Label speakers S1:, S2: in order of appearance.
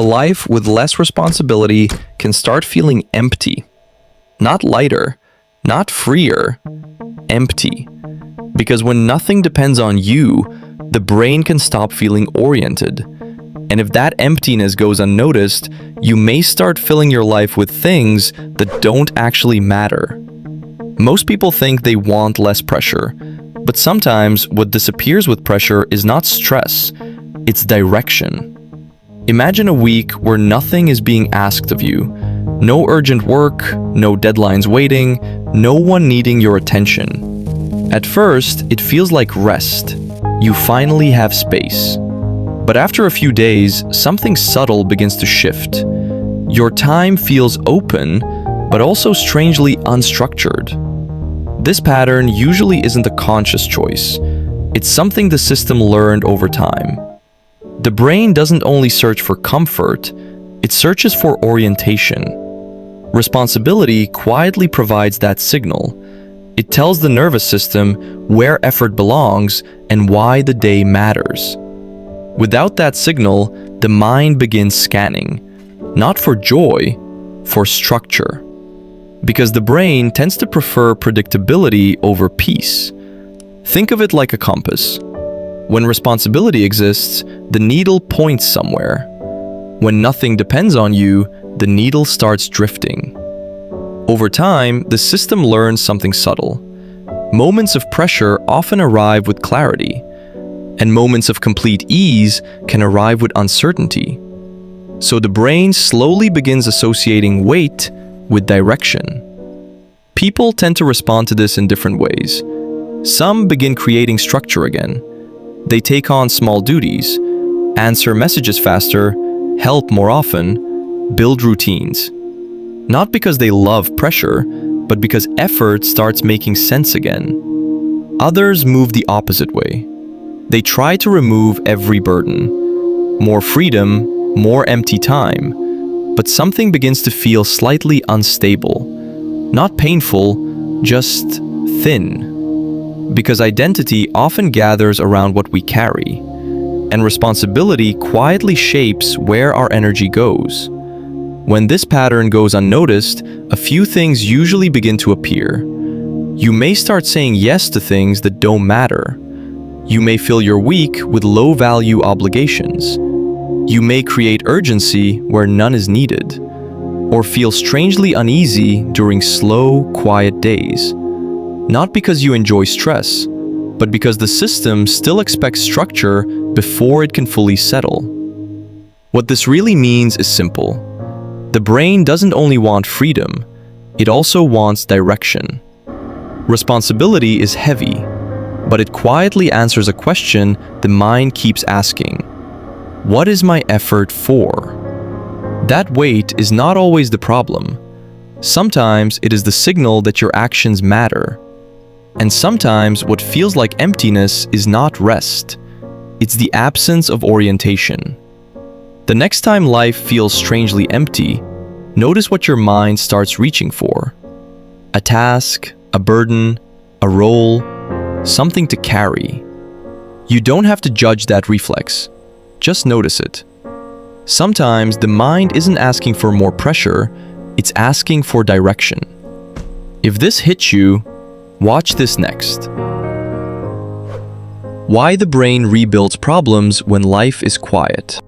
S1: life with less responsibility can start feeling empty. Not lighter, not freer, empty. Because when nothing depends on you, the brain can stop feeling oriented. And if that emptiness goes unnoticed, you may start filling your life with things that don't actually matter. Most people think they want less pressure, but sometimes what disappears with pressure is not stress, it's direction. Imagine a week where nothing is being asked of you. No urgent work, no deadlines waiting, no one needing your attention. At first, it feels like rest. You finally have space. But after a few days, something subtle begins to shift. Your time feels open, but also strangely unstructured. This pattern usually isn't a conscious choice. It's something the system learned over time. The brain doesn't only search for comfort, it searches for orientation. Responsibility quietly provides that signal. It tells the nervous system where effort belongs and why the day matters. Without that signal, the mind begins scanning, not for joy, for structure. Because the brain tends to prefer predictability over peace. Think of it like a compass. When responsibility exists, the needle points somewhere. When nothing depends on you, the needle starts drifting. Over time, the system learns something subtle. Moments of pressure often arrive with clarity, and moments of complete ease can arrive with uncertainty. So the brain slowly begins associating weight with direction. People tend to respond to this in different ways. Some begin creating structure again. They take on small duties, answer messages faster, help more often, build routines. Not because they love pressure, but because effort starts making sense again. Others move the opposite way. They try to remove every burden. More freedom, more empty time, but something begins to feel slightly unstable. Not painful, just thin. Because identity often gathers around what we carry, and responsibility quietly shapes where our energy goes. When this pattern goes unnoticed, a few things usually begin to appear. You may start saying yes to things that don't matter. You may fill your week with low-value obligations. You may create urgency where none is needed, or feel strangely uneasy during slow, quiet days. Not because you enjoy stress, but because the system still expects structure before it can fully settle. What this really means is simple. The brain doesn't only want freedom, it also wants direction. Responsibility is heavy, but it quietly answers a question the mind keeps asking. What is my effort for? That weight is not always the problem. Sometimes it is the signal that your actions matter. And sometimes what feels like emptiness is not rest. It's the absence of orientation. The next time life feels strangely empty, notice what your mind starts reaching for. A task, a burden, a role, something to carry. You don't have to judge that reflex. Just notice it. Sometimes the mind isn't asking for more pressure, it's asking for direction. If this hits you, watch this next. Why the brain rebuilds problems when life is quiet.